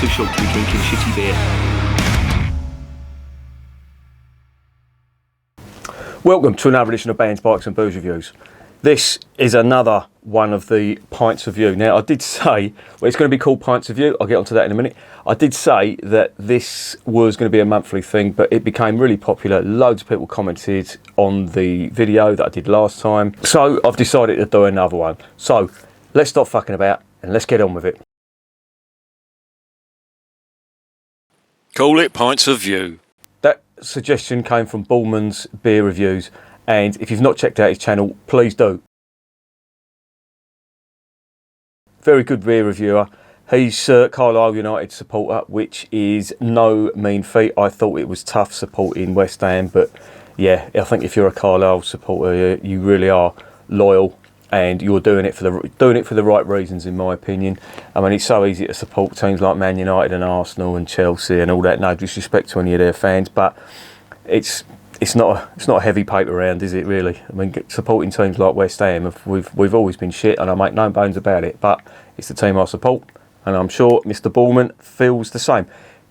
too short to be drinking shitty beer. Welcome to another edition of Bands, Bikes and Booze Reviews. This is another one of the Pints of View. Now, I did say, well, it's going to be called Pints of View. I'll get onto that in a minute. I did say that this was going to be a monthly thing, but it became really popular. Loads of people commented on the video that I did last time. So I've decided to do another one. So let's stop fucking about and let's get on with it. Call it Pints of View. That suggestion came from Bullman's Beer Reviews. And if you've not checked out his channel, please do. Very good beer reviewer. He's Carlisle United supporter, which is no mean feat. I thought it was tough supporting West Ham, but yeah, I think if you're a Carlisle supporter, you really are loyal, and you're doing it for the right reasons, in my opinion. I mean, it's so easy to support teams like Man United and Arsenal and Chelsea and all that. No disrespect to any of their fans, but it's not a heavy paper round, is it really? I mean, supporting teams like West Ham, we've always been shit, and I make no bones about it, but it's the team I support, and I'm sure Mr. Bullman feels the same.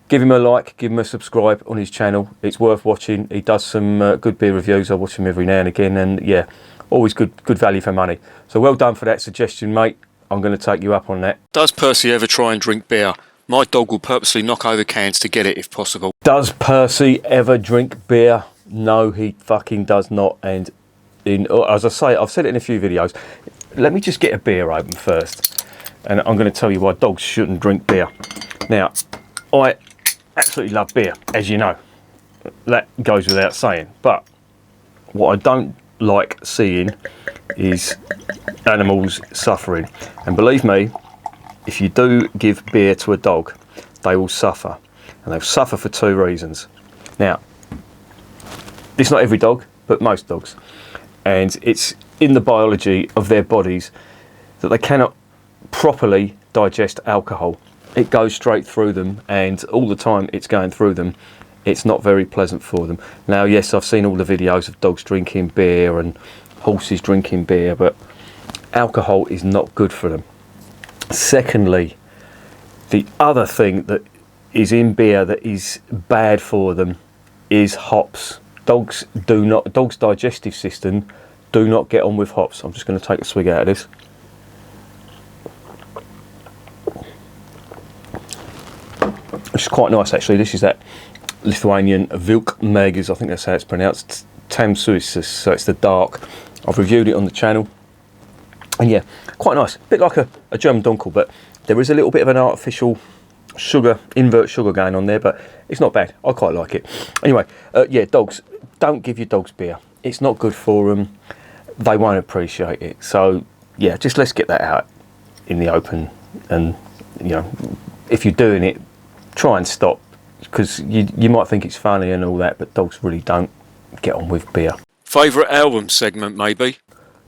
Give him a like, give him a subscribe on his channel. It's worth watching. He does some good beer reviews. I watch him every now and again, and yeah, always good value for money. So well done for that suggestion, mate. I'm going to take you up on that. Does Percy ever try and drink beer? My dog will purposely knock over cans to get it if possible. Does Percy ever drink beer? No, he fucking does not. And as I say, I've said it in a few videos. Let me just get a beer open first, and I'm going to tell you why dogs shouldn't drink beer. Now, I absolutely love beer, as you know. That goes without saying. But what I don't like seeing is animals suffering. And believe me, if you do give beer to a dog, they will suffer. And they'll suffer for two reasons. Now, it's not every dog, but most dogs. And it's in the biology of their bodies that they cannot properly digest alcohol. It goes straight through them, and all the time it's going through them, it's not very pleasant for them. Now, yes, I've seen all the videos of dogs drinking beer and horses drinking beer, but alcohol is not good for them. Secondly, the other thing that is in beer that is bad for them is hops. Dogs' digestive system do not get on with hops. I'm just going to take a swig out of this. Which is quite nice, actually. This is that Lithuanian Vilkmēgis, I think that's how it's pronounced. Tamsuisis, so it's the dark. I've reviewed it on the channel. And yeah, quite nice. A bit like a German Dunkel, but there is a little bit of an artificial sugar, invert sugar going on there, but it's not bad. I quite like it. Anyway, yeah, dogs. Don't give your dogs beer. It's not good for them. They won't appreciate it. So yeah, just let's get that out in the open. And you know, if you're doing it, try and stop, because you might think it's funny and all that, but dogs really don't get on with beer. Favourite album segment, maybe?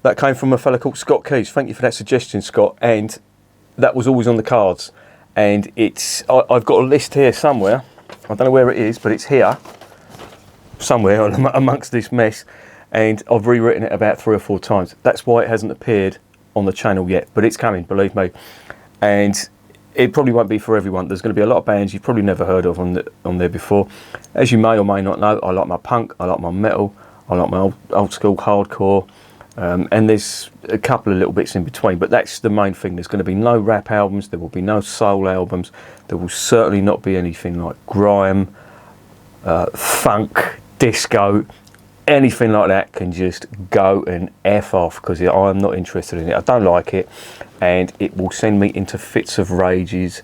That came from a fella called Scott Keys. Thank you for that suggestion, Scott. And that was always on the cards. And I've got a list here somewhere. I don't know where it is, but it's here somewhere amongst this mess. And I've rewritten it about 3 or 4 times. That's why it hasn't appeared on the channel yet, but it's coming, believe me. And it probably won't be for everyone. There's going to be a lot of bands you've probably never heard of on there before. As you may or may not know, I like my punk, I like my metal, I like my old school hardcore. And there's a couple of little bits in between, but that's the main thing. There's going to be no rap albums, there will be no soul albums, there will certainly not be anything like grime, funk, disco, anything like that can just go and F off, because I'm not interested in it. I don't like it, and it will send me into fits of rages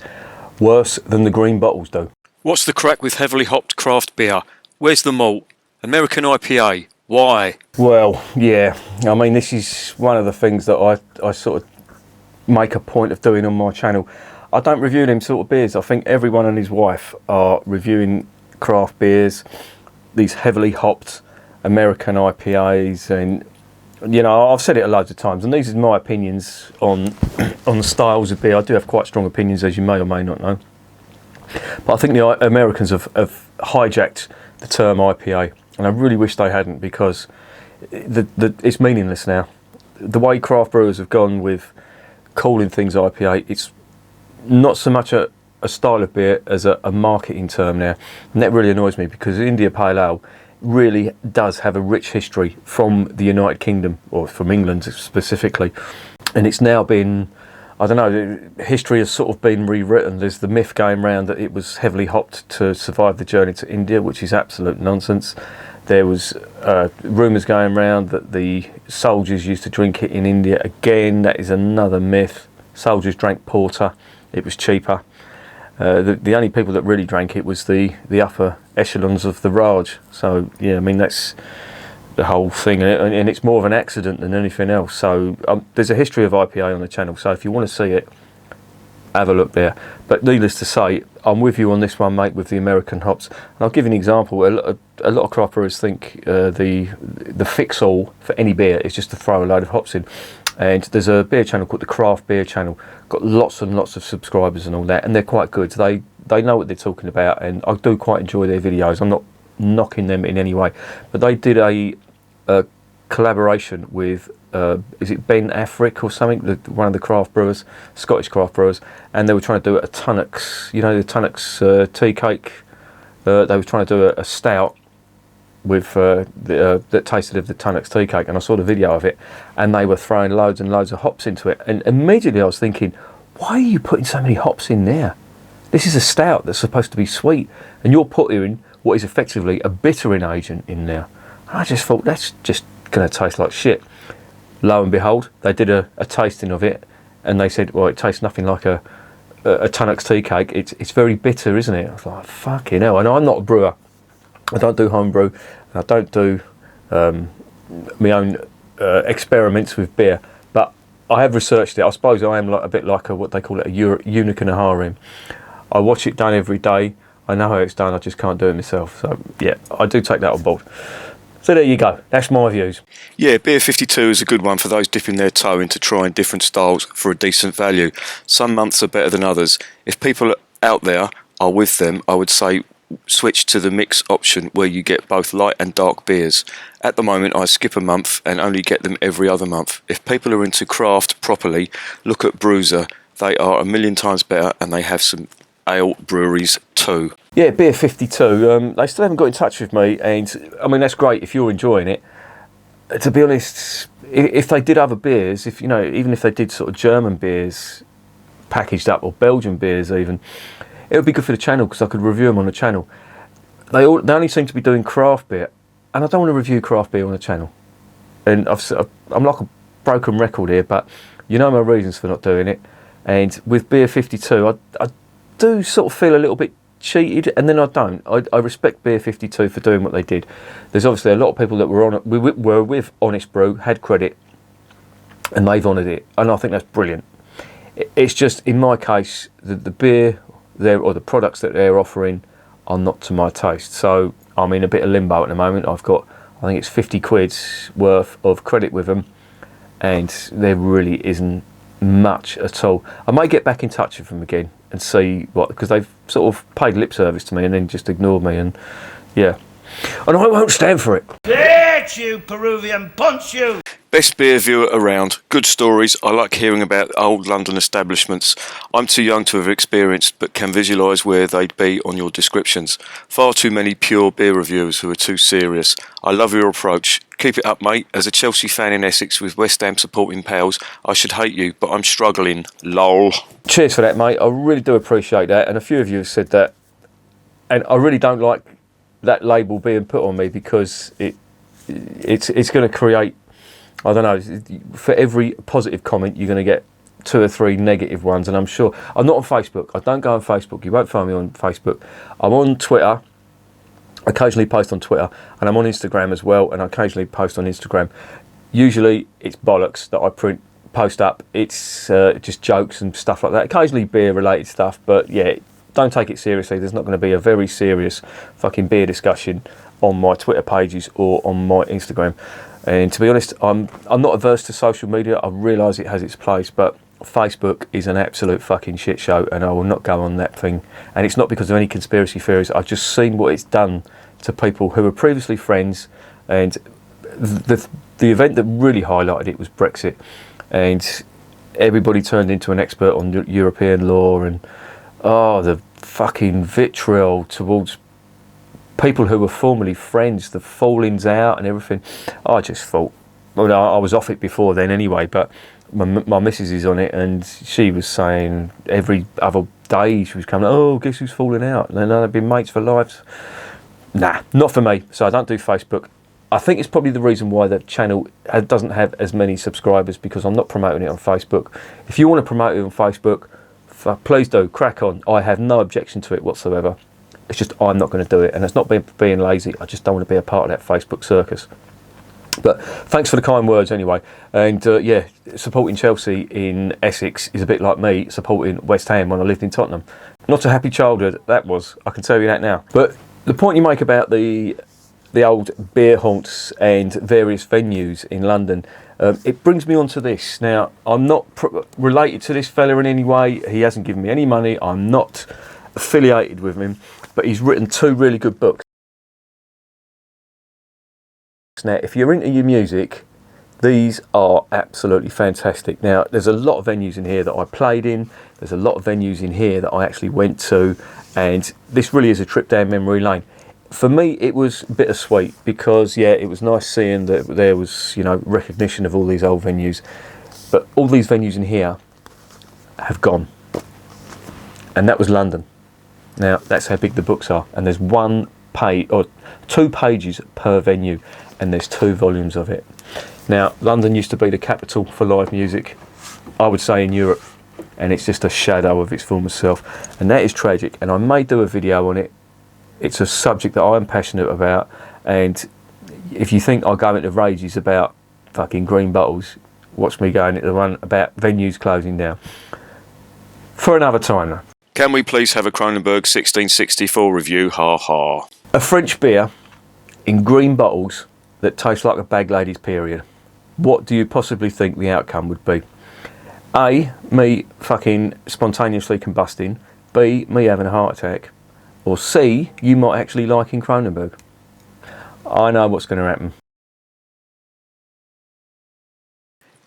worse than the green bottles do. What's the crack with heavily hopped craft beer? Where's the malt? American IPA. Why? Well, yeah, I mean, this is one of the things that I sort of make a point of doing on my channel. I don't review them sort of beers. I think everyone and his wife are reviewing craft beers, these heavily hopped American IPAs, and you know, I've said it loads of times, and these are my opinions on styles of beer. I do have quite strong opinions, as you may or may not know. But I think the Americans have hijacked the term IPA. And I really wish they hadn't, because it's meaningless now. The way craft brewers have gone with calling things IPA, it's not so much a a style of beer as a marketing term now, and that really annoys me, because India Pale Ale really does have a rich history from the United Kingdom, or from England specifically, and it's now been, I don't know, history has sort of been rewritten. There's the myth going around that it was heavily hopped to survive the journey to India, which is absolute nonsense. There was rumours going around that the soldiers used to drink it in India. Again, that is another myth. Soldiers drank porter. It was cheaper. The only people that really drank it was the upper echelons of the Raj. So, yeah, I mean, that's the whole thing. And it's more of an accident than anything else. So there's a history of IPA on the channel. So if you want to see it, have a look there. But needless to say, I'm with you on this one, mate, with the American hops. And I'll give you an example. A lot of craft brewers think the fix-all for any beer is just to throw a load of hops in. And there's a beer channel called the Craft Beer Channel. Got lots and lots of subscribers and all that, and they're quite good. They know what they're talking about, and I do quite enjoy their videos. I'm not knocking them in any way, but they did a collaboration with is it Ben Affrick or something, one of the craft brewers, Scottish craft brewers, and they were trying to do a Tunnocks, you know, the Tunnocks tea cake. They were trying to do a stout with that tasted of the Tunnocks tea cake, and I saw the video of it, and they were throwing loads and loads of hops into it, and immediately I was thinking, why are you putting so many hops in there? This is a stout that's supposed to be sweet, and you're putting what is effectively a bittering agent in there. And I just thought, that's just going to taste like shit. Lo and behold, they did a tasting of it, and they said, well, it tastes nothing like a Tunnocks tea cake. It's very bitter, isn't it? I was like, fucking hell. And I'm not a brewer. I don't do homebrew. I don't do my own experiments with beer. But I have researched it. I suppose I am like a bit like what they call it, a eunuch in a harem. I watch it done every day. I know how it's done. I just can't do it myself. So yeah, I do take that on board. So there you go. That's my views. Yeah, Beer 52 is a good one for those dipping their toe into trying different styles for a decent value. Some months are better than others. If people out there are with them, I would say switch to the mix option where you get both light and dark beers. At the moment, I skip a month and only get them every other month. If people are into craft properly, look at Bruiser. They are a million times better, and they have some ale breweries too. Yeah, Beer 52, they still haven't got in touch with me, and I mean, that's great if you're enjoying it. To be honest, if they did other beers, if you know, even if they did sort of German beers packaged up, or Belgian beers even, it would be good for the channel, because I could review them on the channel. They only seem to be doing craft beer, and I don't want to review craft beer on the channel. And I'm like a broken record here, but you know my reasons for not doing it. And with Beer 52, I do sort of feel a little bit cheated, and then I don't. I respect Beer 52 for doing what they did. There's obviously a lot of people that were with Honest Brew, had credit, and they've honoured it, and I think that's brilliant. It's just, in my case, the beer or the products that they're offering are not to my taste. So I'm in a bit of limbo at the moment. I've got, I think it's 50 quid's worth of credit with them, and there really isn't much at all. I may get back in touch with them again and see what, because they've sort of paid lip service to me and then just ignored me, and yeah, and I won't stand for it. Bitch, you Peruvian, punch you! Best beer viewer around. Good stories. I like hearing about old London establishments. I'm too young to have experienced, but can visualise where they'd be on your descriptions. Far too many pure beer reviewers who are too serious. I love your approach. Keep it up, mate. As a Chelsea fan in Essex with West Ham supporting pals, I should hate you, but I'm struggling. Lol. Cheers for that, mate. I really do appreciate that, and a few of you have said that, and I really don't like that label being put on me, because it's going to create, I don't know, for every positive comment you're going to get 2 or 3 negative ones, and I'm sure. I'm not on Facebook. I don't go on Facebook. You won't find me on Facebook. I'm on Twitter. I occasionally post on Twitter, and I'm on Instagram as well, and I occasionally post on Instagram. Usually it's bollocks that I post up. It's just jokes and stuff like that. Occasionally beer related stuff, but yeah, don't take it seriously. There's not going to be a very serious fucking beer discussion on my Twitter pages or on my Instagram. And to be honest, I'm not averse to social media. I realise it has its place, but Facebook is an absolute fucking shit show, and I will not go on that thing. And it's not because of any conspiracy theories. I've just seen what it's done to people who were previously friends, and the event that really highlighted it was Brexit, and everybody turned into an expert on European law, and oh, the fucking vitriol towards people who were formerly friends, the fallings out and everything. I just thought, well, I was off it before then anyway, but my missus is on it, and she was saying every other day she was coming, oh, guess who's falling out? And they've been mates for lives. Nah, not for me. So I don't do Facebook. I think it's probably the reason why the channel doesn't have as many subscribers, because I'm not promoting it on Facebook. If you want to promote it on Facebook, please do, crack on. I have no objection to it whatsoever. It's just I'm not going to do it, and it's not being lazy. I just don't want to be a part of that Facebook circus. But thanks for the kind words anyway. And yeah, supporting Chelsea in Essex is a bit like me supporting West Ham when I lived in Tottenham. Not a happy childhood, that was. I can tell you that now. But the point you make about the old beer haunts and various venues in London, it brings me on to this. Now, I'm not related to this fella in any way. He hasn't given me any money. I'm not affiliated with him. But he's written 2 really good books. Now, if you're into your music, these are absolutely fantastic. Now, there's a lot of venues in here that I played in. There's a lot of venues in here that I actually went to. And this really is a trip down memory lane. For me, it was bittersweet because, yeah, it was nice seeing that there was, you know, recognition of all these old venues. But all these venues in here have gone. And that was London. Now, that's how big the books are. And there's 1 page, or 2 pages per venue. And there's 2 volumes of it. Now, London used to be the capital for live music, I would say, in Europe. And it's just a shadow of its former self. And that is tragic. And I may do a video on it. It's a subject that I'm passionate about. And if you think I'll go into rages about fucking green bottles, watch me going into the one about venues closing down. For another time, though. Can we please have a Kronenbourg 1664 review? Ha ha. A French beer in green bottles that tastes like a bag lady's period. What do you possibly think the outcome would be? A, me fucking spontaneously combusting. B, me having a heart attack. Or C, you might actually like in Kronenbourg. I know what's going to happen.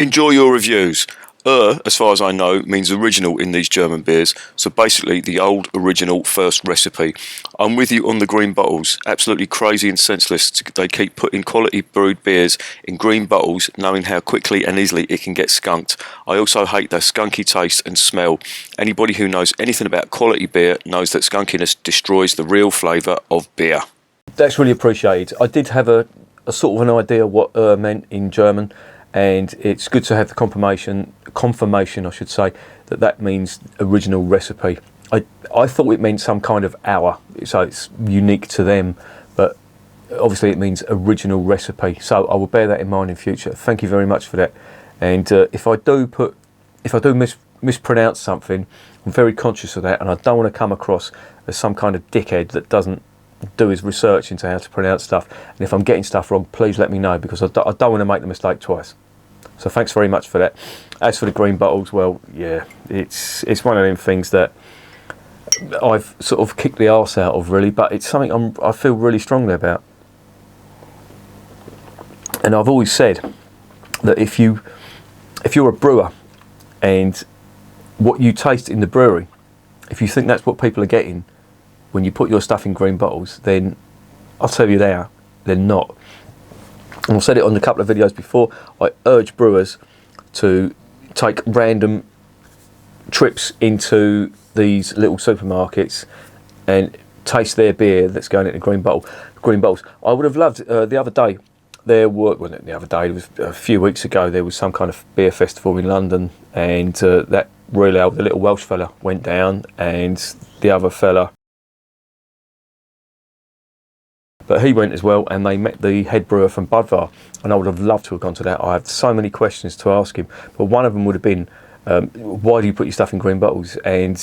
Enjoy your reviews. As far as I know, means original in these German beers, so basically the old original first recipe. I'm with you on the green bottles. Absolutely crazy and senseless. They keep putting quality brewed beers in green bottles, knowing how quickly and easily it can get skunked. I also hate their skunky taste and smell. Anybody who knows anything about quality beer knows that skunkiness destroys the real flavour of beer. That's really appreciated. I did have a sort of an idea what meant in German. And it's good to have the confirmation, I should say, that means original recipe. I thought it meant some kind of hour, so it's unique to them, but obviously it means original recipe. So I will bear that in mind in future. Thank you very much for that. And if I do mispronounce something, I'm very conscious of that, and I don't want to come across as some kind of dickhead that doesn't do his research into how to pronounce stuff. And if I'm getting stuff wrong, please let me know, because I don't want to make the mistake twice. So thanks very much for that. As for the green bottles, well, yeah, it's one of them things that I've sort of kicked the arse out of, really, but it's something I feel really strongly about. And I've always said that if you're a brewer and what you taste in the brewery, if you think that's what people are getting when you put your stuff in green bottles, then I'll tell you they're not. And I've said it on a couple of videos before, I urge brewers to take random trips into these little supermarkets and taste their beer that's going into green bottles. I would have loved, the other day, it was a few weeks ago, there was some kind of beer festival in London, and that really, the little Welsh fella went down, and the other fella, but he went as well, and they met the head brewer from Budvar, and I would have loved to have gone to that. I have so many questions to ask him, but one of them would have been, why do you put your stuff in green bottles? And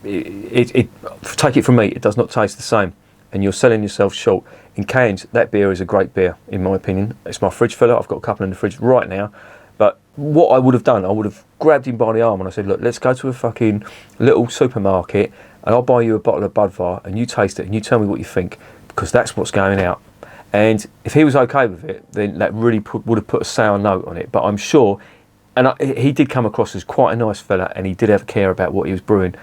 take it from me, it does not taste the same, and you're selling yourself short. In cans, that beer is a great beer, in my opinion. It's my fridge filler. I've got a couple in the fridge right now. But what I would have done, I would have grabbed him by the arm and I said, look, let's go to a fucking little supermarket and I'll buy you a bottle of Budvar and you taste it and you tell me what you think, because that's what's going out. And if he was okay with it, then that really would have put a sour note on it. But I'm sure, and he did come across as quite a nice fella, and he did have care about what he was brewing.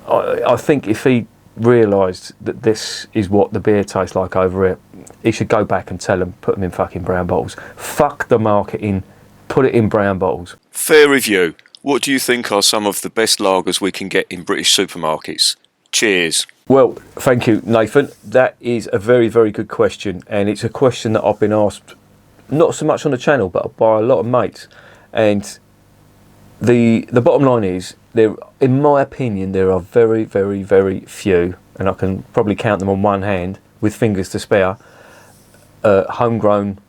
I think if he realised that this is what the beer tastes like over here, he should go back and tell them, put them in fucking brown bottles. Fuck the marketing, put it in brown bottles. Fair review. What do you think are some of the best lagers we can get in British supermarkets? Cheers. Well, thank you, Nathan. That is a very, very good question, and it's a question that I've been asked, not so much on the channel, but by a lot of mates. And the bottom line is, there, in my opinion, there are very, very, very few, and I can probably count them on one hand with fingers to spare, homegrown,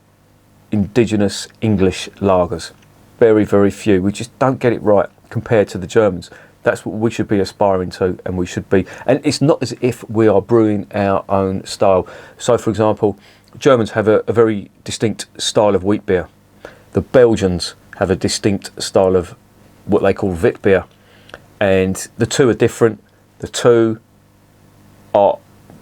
indigenous English lagers. Very, very few. We just don't get it right compared to the Germans. That's what we should be aspiring to, and we should be. And it's not as if we are brewing our own style. So, for example, Germans have a very distinct style of wheat beer. The Belgians have a distinct style of what they call wit beer. And the two are different. The two are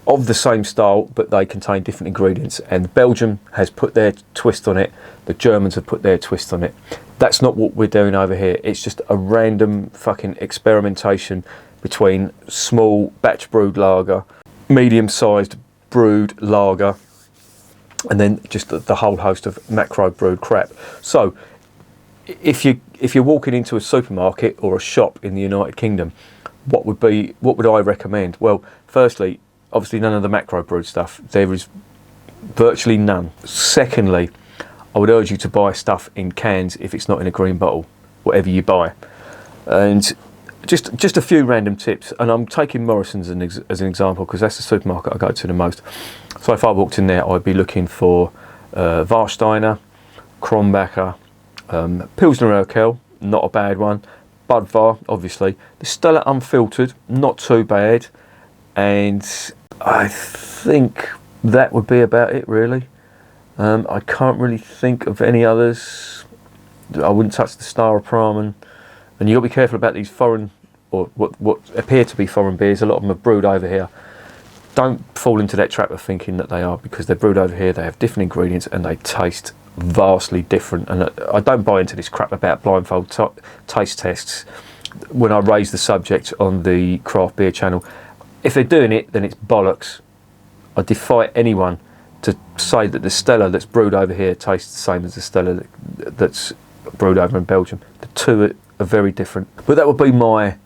of the same style, but they contain different ingredients. And Belgium has put their twist on it. The Germans have put their twist on it. That's not what we're doing over here. It's just a random fucking experimentation between small batch brewed lager, medium-sized brewed lager, and then just the whole host of macro brewed crap. So, if you're walking into a supermarket or a shop in the United Kingdom, what would I recommend? Well, firstly, obviously none of the macro brewed stuff. There is virtually none. Secondly, I would urge you to buy stuff in cans if it's not in a green bottle, whatever you buy. And just a few random tips, and I'm taking Morrison's as an example because that's the supermarket I go to the most. So if I walked in there, I'd be looking for Warsteiner, Kronbacher, Pilsner Urquell, not a bad one, Budvar, obviously, the Stella Unfiltered, not too bad, and I think that would be about it really. I can't really think of any others. I wouldn't touch the Star of Pramen. And you've got to be careful about these foreign, or what appear to be foreign beers. A lot of them are brewed over here. Don't fall into that trap of thinking that they are, because they're brewed over here, they have different ingredients and they taste vastly different. And I don't buy into this crap about blindfold taste tests when I raise the subject on the craft beer channel. If they're doing it, then it's bollocks. I defy anyone to say that the Stella that's brewed over here tastes the same as the Stella that's brewed over in Belgium. The two are very different. But that would be my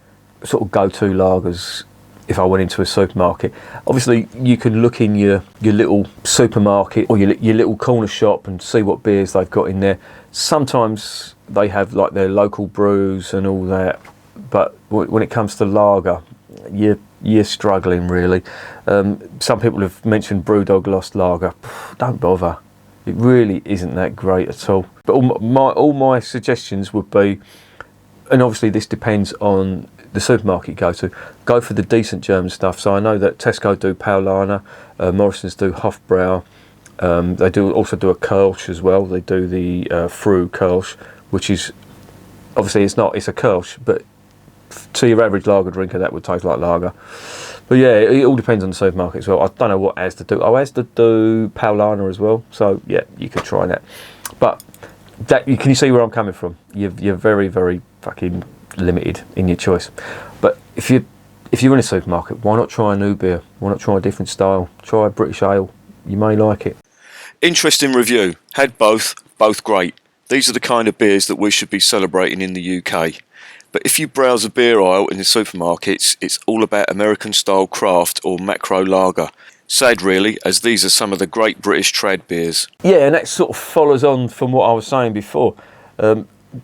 sort of go-to lagers if I went into a supermarket. Obviously, you can look in your little supermarket or your little corner shop and see what beers they've got in there. Sometimes they have like their local brews and all that, but when it comes to lager, you're struggling really. Some people have mentioned Brewdog Lost Lager. Don't bother. It really isn't that great at all. But all my suggestions would be, and obviously this depends on the supermarket you go to, go for the decent German stuff. So I know that Tesco do Paulaner, Morrison's do Hofbrau. They also do a Kölsch as well. They do the Fru Kölsch, which is obviously it's a Kölsch, but to your average lager drinker, that would taste like lager. But yeah, it all depends on the supermarket as well. I don't know what Asda do. Oh, Asda do Paulaner as well. So yeah, you could try that. But can you see where I'm coming from? You're very, very fucking limited in your choice. But if you're in a supermarket, why not try a new beer? Why not try a different style? Try a British ale. You may like it. Interesting review. Had both great. These are the kind of beers that we should be celebrating in the UK. But if you browse a beer aisle in the supermarkets, it's all about American-style craft or macro lager. Sad, really, as these are some of the great British trad beers. Yeah, and that sort of follows on from what I was saying before.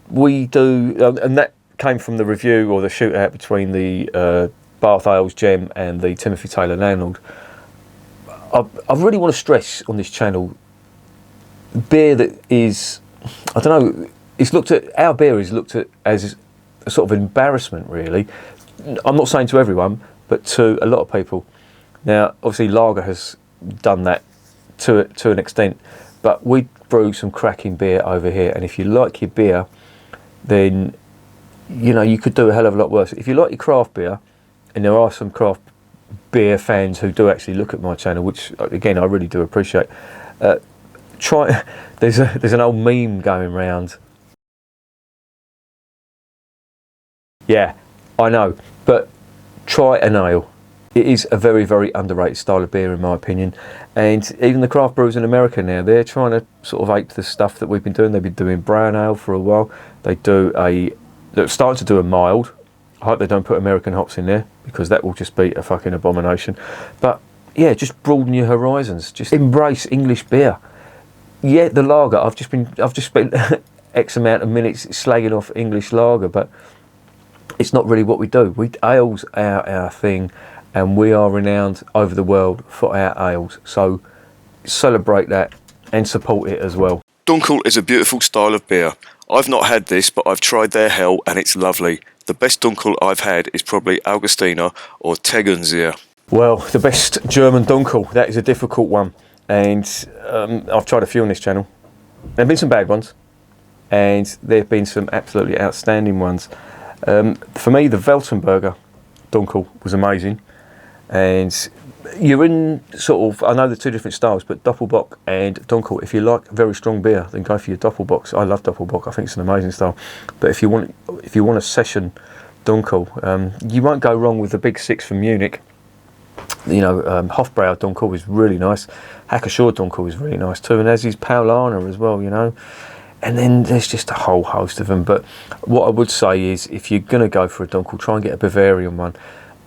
We do, and that came from the review or the shootout between the Bath Ales Gem and the Timothy Taylor Landlord. I really want to stress on this channel, beer that is, I don't know, our beer is looked at as a sort of embarrassment, really. I'm not saying to everyone, but to a lot of people. Now, obviously, lager has done that to an extent, but we brew some cracking beer over here, and if you like your beer, then you could do a hell of a lot worse. If you like your craft beer, and there are some craft beer fans who do actually look at my channel, which again I really do appreciate. There's an old meme going around. Yeah, I know, but try an ale. It is a very, very underrated style of beer in my opinion, and even the craft brewers in America now, they're trying to sort of ape the stuff that we've been doing. They've been doing brown ale for a while. They're starting to do a mild. I hope they don't put American hops in there, because that will just be a fucking abomination. But yeah, just broaden your horizons. Just embrace English beer. Yeah, the lager. I've just spent X amount of minutes slagging off English lager, but it's not really what we do. Ales are our thing, and we are renowned over the world for our ales. So celebrate that and support it as well. Dunkel is a beautiful style of beer. I've not had this, but I've tried their hell and it's lovely. The best Dunkel I've had is probably Augustiner or Tegernseer. Well, the best German Dunkel, that is a difficult one. And I've tried a few on this channel. There have been some bad ones, and there have been some absolutely outstanding ones. For me, the Weltenberger Dunkel was amazing. And you're in sort of, I know they're two different styles, but Doppelbock and Dunkel, if you like very strong beer, then go for your Doppelbocks. I love Doppelbock. I think it's an amazing style. But if you want a session Dunkel, you won't go wrong with the Big Six from Munich. You know, Hofbrau Dunkel is really nice. Hacker-Shore Dunkel is really nice too, and as is Paulaner as well, you know. And then there's just a whole host of them. But what I would say is, if you're going to go for a Dunkel, try and get a Bavarian one.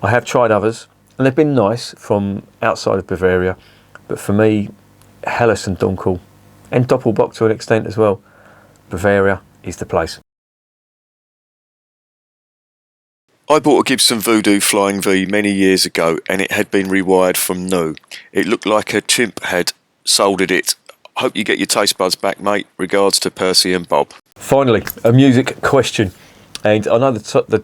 I have tried others, and they've been nice from outside of Bavaria. But for me, Helles and Dunkel, and Doppelbock to an extent as well, Bavaria is the place. I bought a Gibson Voodoo Flying V many years ago, and it had been rewired from new. It looked like a chimp had soldered it. Hope you get your taste buds back, mate. Regards to Percy and Bob. Finally, a music question. And I know the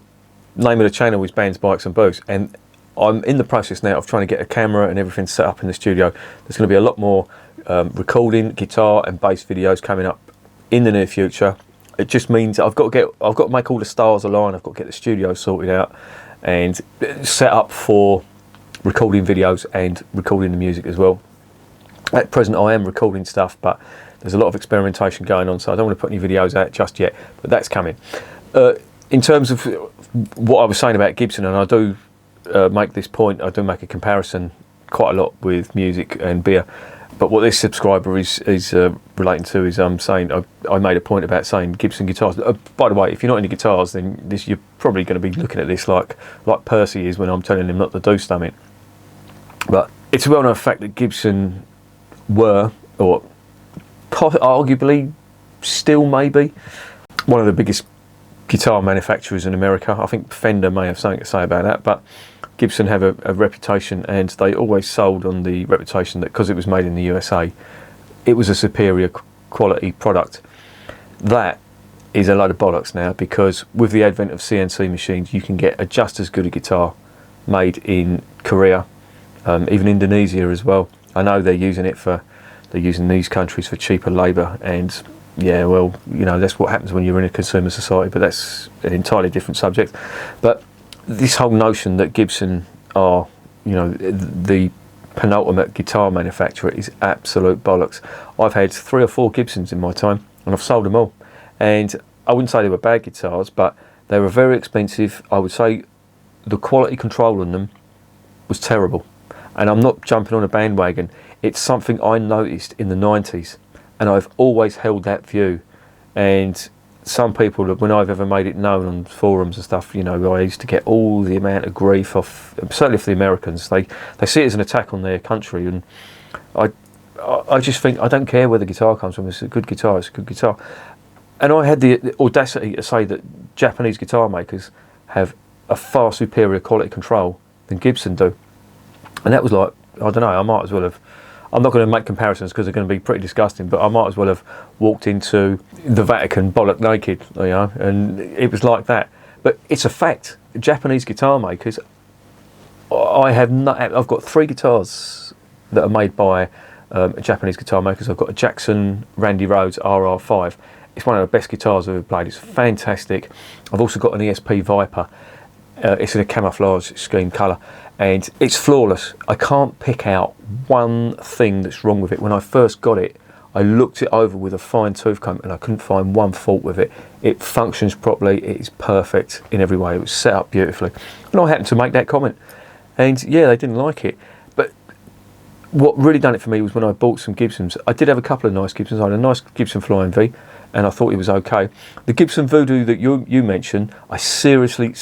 name of the channel is Bands, Bikes and Booze, and I'm in the process now of trying to get a camera and everything set up in the studio. There's going to be a lot more recording, guitar and bass videos coming up in the near future. It just means I've got to make all the stars align. I've got to get the studio sorted out and set up for recording videos and recording the music as well. At present, I am recording stuff, but there's a lot of experimentation going on, so I don't want to put any videos out just yet, but that's coming. In terms of what I was saying about Gibson, and I do make this point, I do make a comparison quite a lot with music and beer. But what this subscriber is relating to is saying I made a point about saying Gibson guitars. By the way, if you're not into guitars, then you're probably going to be looking at this like Percy is when I'm telling him not to do something. But it's a well-known fact that Gibson were, or arguably still maybe, one of the biggest guitar manufacturers in America. I think Fender may have something to say about that, but Gibson have a reputation, and they always sold on the reputation that because it was made in the USA, it was a superior quality product. That is a load of bollocks now, because with the advent of CNC machines, you can get a just as good a guitar made in Korea, even Indonesia as well. I know they're using these countries for cheaper labour, and yeah, well, you know, that's what happens when you're in a consumer society, but that's an entirely different subject. But this whole notion that Gibson are, you know, the penultimate guitar manufacturer is absolute bollocks. I've had 3 or 4 Gibsons in my time, and I've sold them all. And I wouldn't say they were bad guitars, but they were very expensive. I would say the quality control on them was terrible. And I'm not jumping on a bandwagon. It's something I noticed in the 90s, and I've always held that view. And some people, when I've ever made it known on forums and stuff, you know, I used to get all the amount of grief off, certainly for the Americans. They see it as an attack on their country, and I just think, I don't care where the guitar comes from. It's a good guitar. It's a good guitar. And I had the audacity to say that Japanese guitar makers have a far superior quality control than Gibson do. And that was like, I don't know, I might as well have, I'm not going to make comparisons because they're going to be pretty disgusting, but I might as well have walked into the Vatican bollock naked, you know, and it was like that. But it's a fact. Japanese guitar makers, I've got 3 guitars that are made by Japanese guitar makers. I've got a Jackson Randy Rhoads RR5. It's one of the best guitars I've ever played. It's fantastic. I've also got an ESP Viper. It's in a camouflage scheme colour, and it's flawless. I can't pick out one thing that's wrong with it. When I first got it, I looked it over with a fine tooth comb and I couldn't find one fault with it. It functions properly, it is perfect in every way, it was set up beautifully. And I happened to make that comment. And yeah, they didn't like it. But what really done it for me was when I bought some Gibsons. I did have a couple of nice Gibsons. I had a nice Gibson Flying V, and I thought it was okay. The Gibson Voodoo that you mentioned, I seriously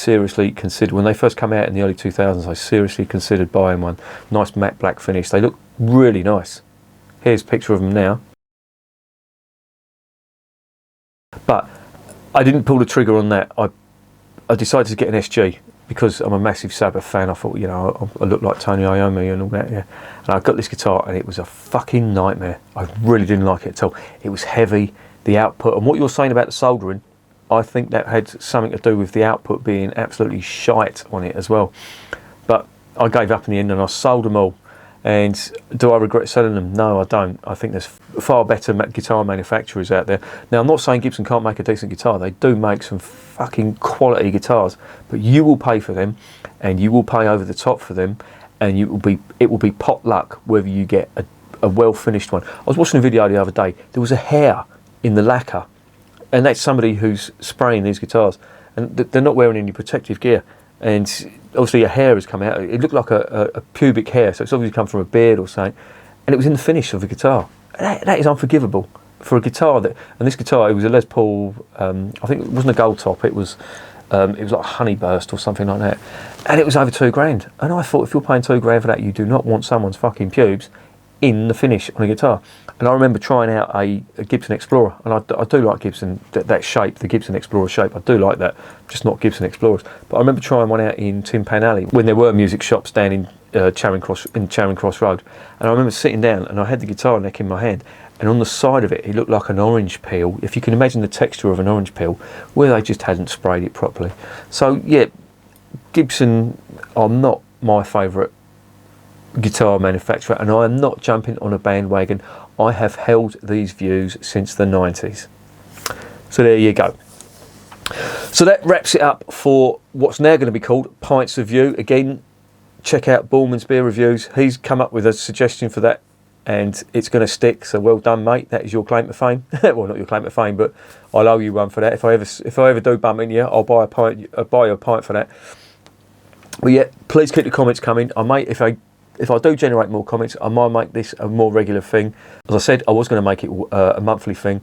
considered, when they first came out in the early 2000s, I seriously considered buying one. Nice matte black finish. They look really nice. Here's a picture of them now. But I didn't pull the trigger on that. I decided to get an SG because I'm a massive Sabbath fan. I thought, you know, I look like Tony Iommi and all that, yeah. And I got this guitar and it was a fucking nightmare. I really didn't like it at all. It was heavy, the output, and what you're saying about the soldering, I think that had something to do with the output being absolutely shite on it as well. But I gave up in the end and I sold them all. And do I regret selling them? No, I don't. I think there's far better guitar manufacturers out there. Now, I'm not saying Gibson can't make a decent guitar. They do make some fucking quality guitars, but you will pay for them, and you will pay over the top for them, and it will be pot luck whether you get a well finished one. I was watching a video the other day. There was a hair in the lacquer, and that's somebody who's spraying these guitars, and they're not wearing any protective gear. And obviously a hair has come out. It looked like a pubic hair, so it's obviously come from a beard or something. And it was in the finish of the guitar. That is unforgivable for a guitar that. And this guitar, it was a Les Paul. I think it wasn't a gold top. It was like a Honeyburst or something like that. And it was over £2,000. And I thought, if you're paying £2,000 for that, you do not want someone's fucking pubes in the finish on a guitar. And I remember trying out a Gibson Explorer, and I do like Gibson, that shape, the Gibson Explorer shape, I do like that, just not Gibson Explorers. But I remember trying one out in Tin Pan Alley when there were music shops down in Charing Cross Road, and I remember sitting down and I had the guitar neck in my hand, and on the side of it, it looked like an orange peel, if you can imagine the texture of an orange peel, where they just hadn't sprayed it properly. So yeah, Gibson are not my favourite guitar manufacturer, and I am not jumping on a bandwagon. I have held these views since the 90s. So there you go. So that wraps it up for what's now going to be called Pints of View. Again, check out Ballman's Beer Reviews. He's come up with a suggestion for that, and it's going to stick. So well done, mate. That is your claim to fame. Well, not your claim to fame, but I'll owe you one for that. If I ever do bump into you, I'll buy you a pint for that. But yeah, please keep the comments coming. I might, if I do generate more comments, I might make this a more regular thing. As I said, I was going to make it a monthly thing,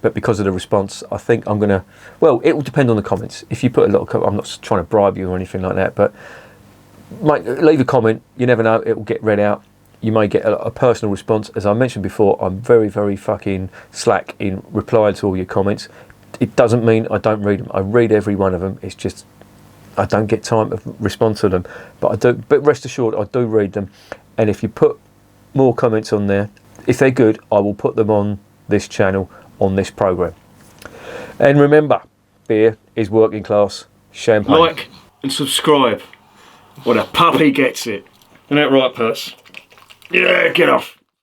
but because of the response, I think I'm going to, well, it will depend on the comments. If you put a lot of comments, I'm not trying to bribe you or anything like that, but leave a comment. You never know, it will get read out. You may get a personal response. As I mentioned before, I'm very, very fucking slack in replying to all your comments. It doesn't mean I don't read them. I read every one of them. It's just I don't get time to respond to them, but I do. But rest assured, I do read them. And if you put more comments on there, if they're good, I will put them on this channel, on this program. And remember, beer is working class champagne. Like and subscribe. What a puppy gets it. Isn't that right, Purse? Yeah, get off.